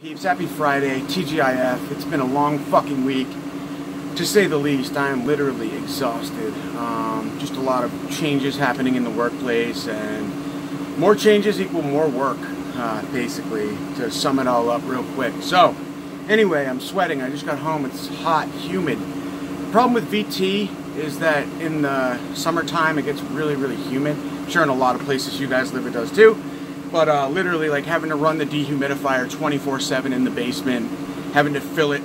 Peeps, happy Friday, TGIF. It's been a long fucking week, to say the least. I am literally exhausted. Just a lot of changes happening in the workplace, and more changes equal more work, basically, to sum it all up real quick. So, anyway, I'm sweating. I just got home. It's hot, humid. The problem with VT is that in the summertime it gets really, really humid. I'm sure in a lot of places you guys live it does too. But literally, like, having to run the dehumidifier 24/7 in the basement, having to fill it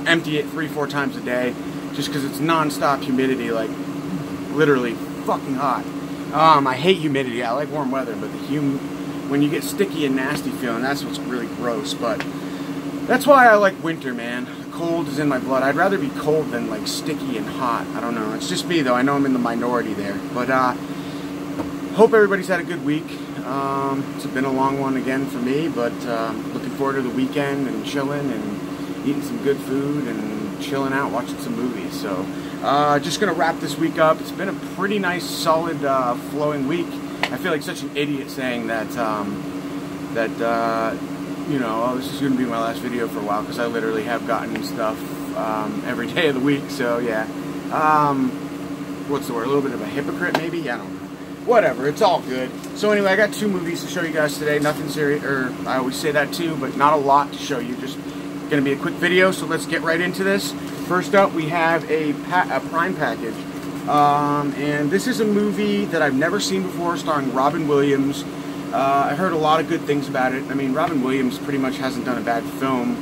empty it 3-4 times a day, just because it's non-stop humidity, like, literally fucking hot. I hate humidity. I like warm weather, but when you get sticky and nasty feeling, that's what's really gross. But that's why I like winter, man. The cold is in my blood. I'd rather be cold than, like, sticky and hot. I don't know. It's just me, though. I know I'm in the minority there. But hope everybody's had a good week. It's been a long one again for me, but looking forward to the weekend and chilling and eating some good food and chilling out, watching some movies. So just gonna wrap this week up. It's been a pretty nice, solid, flowing week. I feel like such an idiot saying that you know, oh, this is gonna be my last video for a while, because I literally have gotten stuff every day of the week. So yeah, what's the word? A little bit of a hypocrite, maybe? I don't know. Whatever, it's all good. So anyway, I got 2 movies to show you guys today. Nothing serious, or I always say that too, but not a lot to show you. Just gonna be a quick video, so let's get right into this. First up, we have a Prime package. And this is a movie that I've never seen before, starring Robin Williams. I heard a lot of good things about it. I mean, Robin Williams pretty much hasn't done a bad film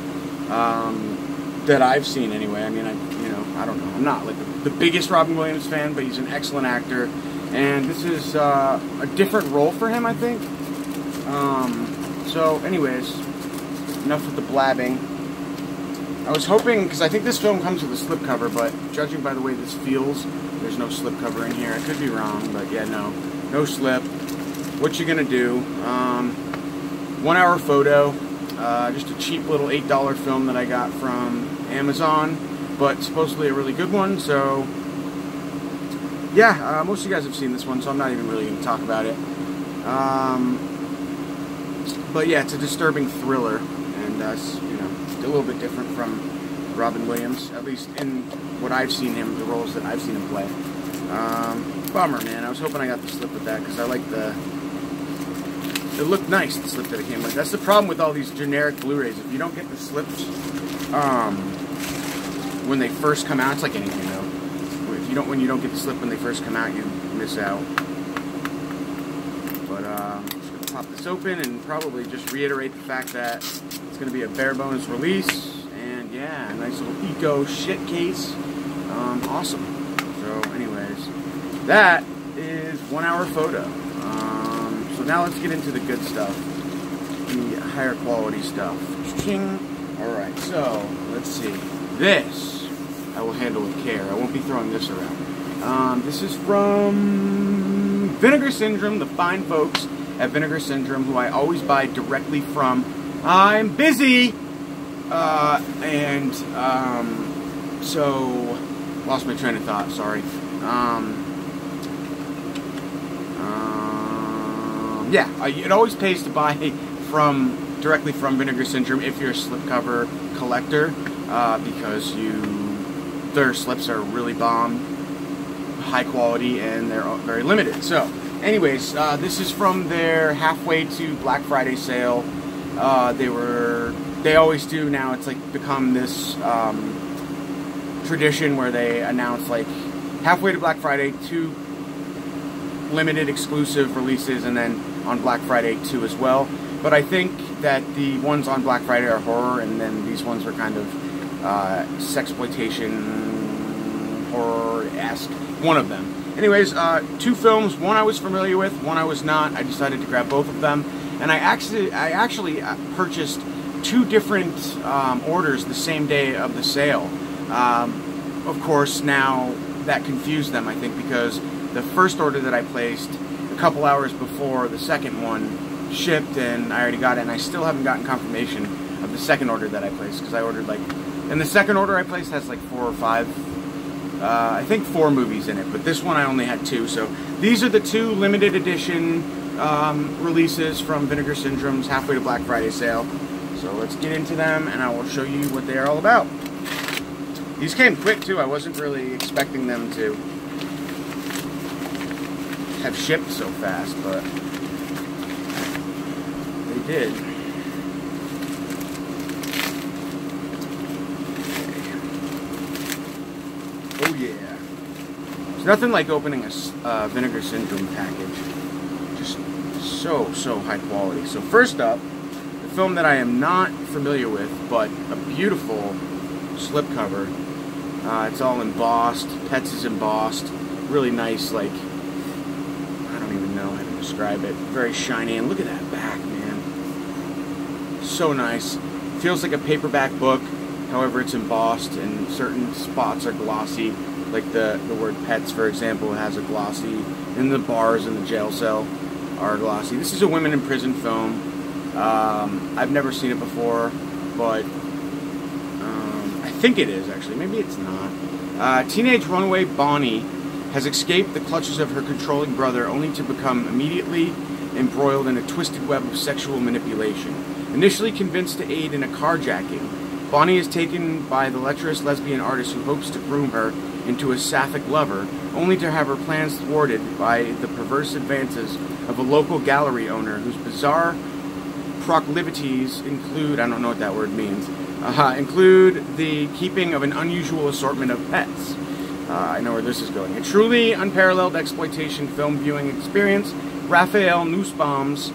that I've seen anyway. I mean, I don't know. I'm not like the biggest Robin Williams fan, but he's an excellent actor. And this is a different role for him, I think. So, anyways, enough with the blabbing. I was hoping, because I think this film comes with a slipcover, but judging by the way this feels, there's no slipcover in here. I could be wrong, but yeah, no slip. What you gonna do? 1 hour photo. Just a cheap little $8 film that I got from Amazon, but supposedly a really good one. So yeah, most of you guys have seen this one, so I'm not even really going to talk about it. But yeah, it's a disturbing thriller, and you know, a little bit different from Robin Williams, at least in what I've seen him, the roles that I've seen him play. Bummer, man. I was hoping I got the slip with that, because I like it looked nice, the slip that it came with. That's the problem with all these generic Blu-rays. If you don't get the slips when they first come out, it's like anything, though. When you don't get the slip when they first come out, you miss out. But I'm just gonna pop this open and probably just reiterate the fact that it's gonna be a bare bones release, and yeah, a nice little eco shit case. Awesome. So anyways, that is 1 hour photo. So now let's get into the good stuff, the higher quality stuff. Alright, so let's see. This I will handle with care. I won't be throwing this around. This is from Vinegar Syndrome, the fine folks at Vinegar Syndrome, who I always buy directly from. I'm busy! So, lost my train of thought, sorry. Yeah, it always pays to buy directly from Vinegar Syndrome if you're a slipcover collector, because their slips are really bomb, high quality, and they're very limited. So, anyways, this is from their halfway to Black Friday sale. They always do now. It's like become this tradition where they announce, like, halfway to Black Friday, 2 limited exclusive releases, and then on Black Friday 2 as well. But I think that the ones on Black Friday are horror, and then these ones are kind of sexploitation, horror-esque, one of them. Anyways, 2 films, one I was familiar with, one I was not. I decided to grab both of them, and I actually purchased 2 different orders the same day of the sale. Of course, now that confused them, I think, because the first order that I placed a couple hours before the second one shipped, and I already got it, and I still haven't gotten confirmation of the second order that I placed, because I ordered, like, and the second order I placed has like 4 or 5, I think 4 movies in it, but this one I only had 2. So these are the 2 limited edition releases from Vinegar Syndrome's halfway to Black Friday sale. So let's get into them, and I will show you what they are all about. These came quick, too. I wasn't really expecting them to have shipped so fast, but they did. Oh, yeah. There's nothing like opening a Vinegar Syndrome package. Just so high quality. So first up, the film that I am not familiar with, but a beautiful slipcover. It's all embossed. Pets is embossed. Really nice, like, I don't even know how to describe it. Very shiny, and look at that back, man. So nice. Feels like a paperback book. However, it's embossed, and certain spots are glossy. Like the word pets, for example, has a glossy. And the bars in the jail cell are glossy. This is a women in prison film. I've never seen it before, but I think it is, actually. Maybe it's not. Teenage runaway Bonnie has escaped the clutches of her controlling brother, only to become immediately embroiled in a twisted web of sexual manipulation. Initially convinced to aid in a carjacking, Bonnie is taken by the lecherous lesbian artist who hopes to groom her into a sapphic lover, only to have her plans thwarted by the perverse advances of a local gallery owner whose bizarre proclivities include, I don't know what that word means, include the keeping of an unusual assortment of pets. I know where this is going. A truly unparalleled exploitation film viewing experience, Raphael Nussbaum's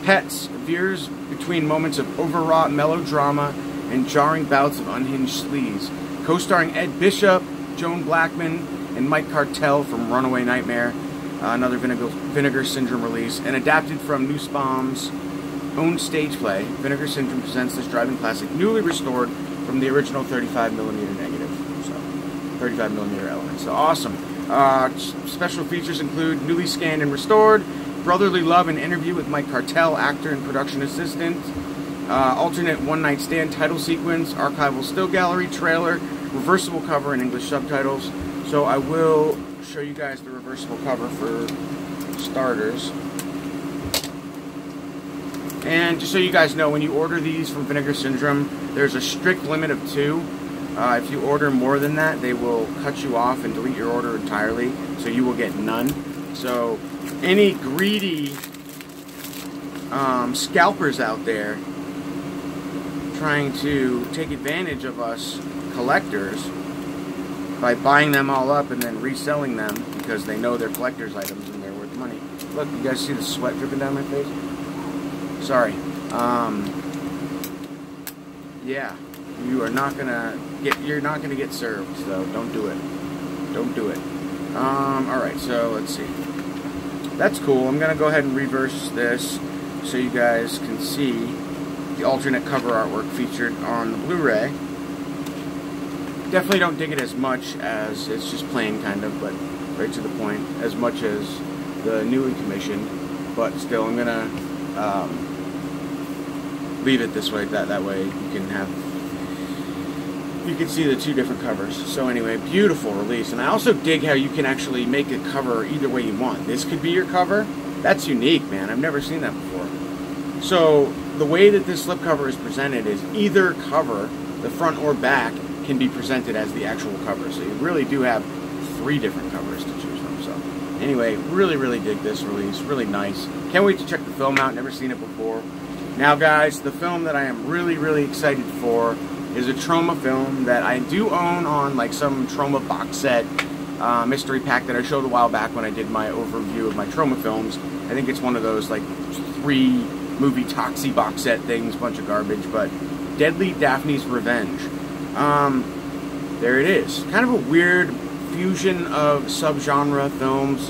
Pets veers between moments of overwrought melodrama and jarring bouts of unhinged sleaze. Co-starring Ed Bishop, Joan Blackman, and Mike Cartel from Runaway Nightmare, another Vinegar Syndrome release, and adapted from Nussbaum's own stage play, Vinegar Syndrome presents this driving classic, newly restored from the original 35mm negative. So, 35mm element. So awesome. Special features include newly scanned and restored, brotherly love and interview with Mike Cartel, actor and production assistant, alternate one-night stand title sequence, archival still gallery, trailer, reversible cover, and English subtitles. So I will show you guys the reversible cover for starters. And just so you guys know, when you order these from Vinegar Syndrome, there's a strict limit of 2. If you order more than that, they will cut you off and delete your order entirely, so you will get none. So any greedy scalpers out there trying to take advantage of us collectors by buying them all up and then reselling them because they know they're collector's items and they're worth money. Look, you guys see the sweat dripping down my face? Sorry. Yeah, you're not gonna get served, so don't do it. Don't do it. Alright, so let's see. That's cool. I'm gonna go ahead and reverse this so you guys can see the alternate cover artwork featured on the Blu-ray. Definitely don't dig it as much as it's just plain, kind of, but right to the point, as much as the newly commissioned. But still, I'm gonna leave it this way. That way you can see the 2 different covers. So anyway, beautiful release. And I also dig how you can actually make a cover either way you want. This could be your cover. That's unique, man. I've never seen that before. So the way that this slipcover is presented is either cover, the front or back, can be presented as the actual cover. So you really do have 3 different covers to choose from. So anyway, really dig this release. Really nice. Can't wait to check the film out. Never seen it before. Now guys, the film that I am really excited for is a Troma film that I do own on like some Troma box set mystery pack that I showed a while back when I did my overview of my Troma films. I think it's one of those like 3 movie Toxie box set things, bunch of garbage, but Deadly Daphne's Revenge. There it is. Kind of a weird fusion of subgenre films.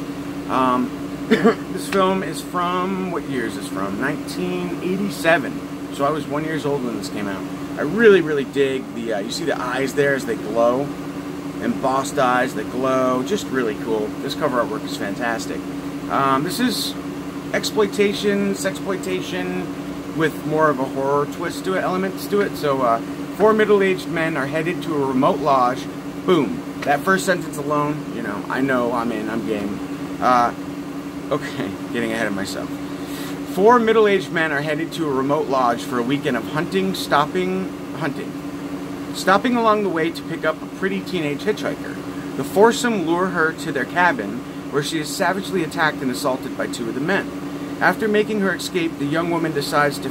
This film is from, what year is this from? 1987. So I was 1 year old when this came out. I really dig the, you see the eyes there as they glow? Embossed eyes that glow. Just really cool. This cover artwork is fantastic. This is exploitation, sexploitation, with more of a horror twist to it, elements to it. So, 4 middle-aged men are headed to a remote lodge. Boom. That first sentence alone, you know I'm in, I'm game. Okay, getting ahead of myself. Four middle-aged men are headed to a remote lodge for a weekend of stopping along the way to pick up a pretty teenage hitchhiker. The foursome lure her to their cabin, where she is savagely attacked and assaulted by two of the men. After making her escape, the young woman decides to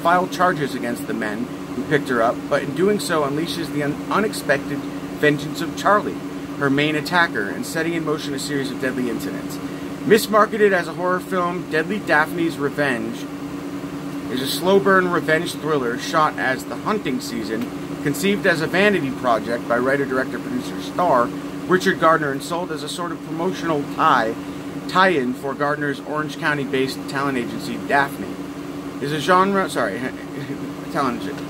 file charges against the men who picked her up, but in doing so unleashes the unexpected vengeance of Charlie, her main attacker, and setting in motion a series of deadly incidents. Mismarketed as a horror film, Deadly Daphne's Revenge is a slow-burn revenge thriller shot as The Hunting Season, conceived as a vanity project by writer-director-producer star Richard Gardner, and sold as a sort of promotional tie-in for Gardner's Orange County-based talent agency, Daphne. Is a genre... Sorry, talent agency.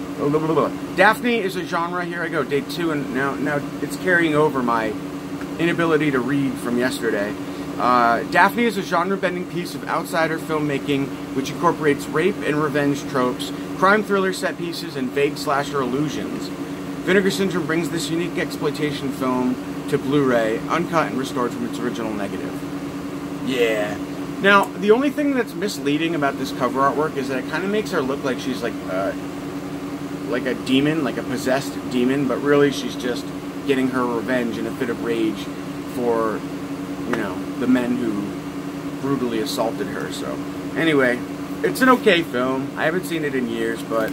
Daphne is a genre. Here I go, day 2, and now it's carrying over my inability to read from yesterday. Daphne is a genre-bending piece of outsider filmmaking which incorporates rape and revenge tropes, crime thriller set pieces, and vague slasher illusions. Vinegar Syndrome brings this unique exploitation film to Blu-ray, uncut and restored from its original negative. Yeah. Now, the only thing that's misleading about this cover artwork is that it kind of makes her look like she's like a demon, like a possessed demon, but really she's just getting her revenge in a fit of rage for, you know, the men who brutally assaulted her. So, anyway, it's an okay film. I haven't seen it in years, but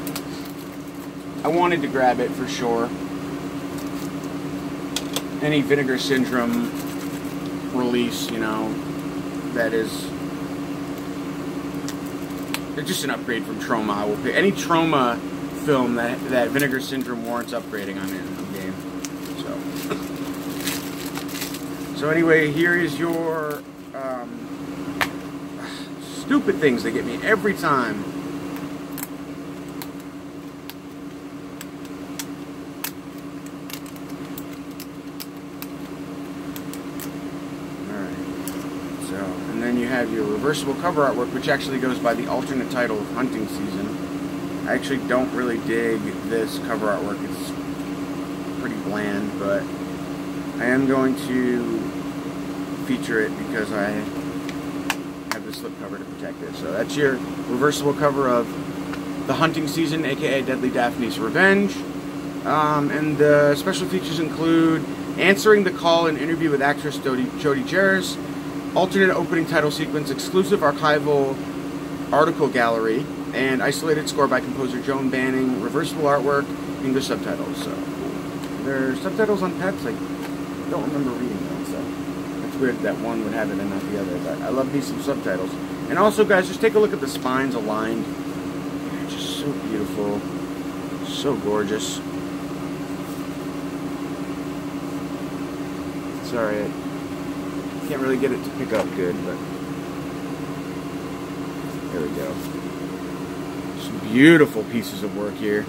I wanted to grab it for sure. Any Vinegar Syndrome release, you know, that is... They're just an upgrade from Troma. I will pick any Troma film that Vinegar Syndrome warrants upgrading on in game. So anyway, here is your stupid things that get me every time. And then you have your reversible cover artwork, which actually goes by the alternate title of Hunting Season. I actually don't really dig this cover artwork. It's pretty bland, but I am going to feature it because I have the slipcover to protect it. So that's your reversible cover of The Hunting Season, aka Deadly Daphne's Revenge. And the special features include answering the call and interview with actress Jodie Jarris, alternate opening title sequence, exclusive archival article gallery, and isolated score by composer Joan Banning, reversible artwork, English subtitles. So there are subtitles on PEPs. I don't remember reading them, so it's weird that one would have it and not the other, but I love me some subtitles. And also, guys, just take a look at the spines aligned. They're just so beautiful, so gorgeous. Sorry, I can't really get it to pick up good, but there we go. Some beautiful pieces of work here.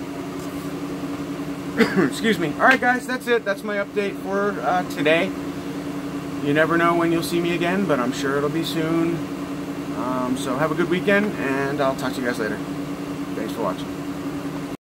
Excuse me. Alright guys, that's it. That's my update for today. You never know when you'll see me again, but I'm sure it'll be soon. So have a good weekend, and I'll talk to you guys later. Thanks for watching.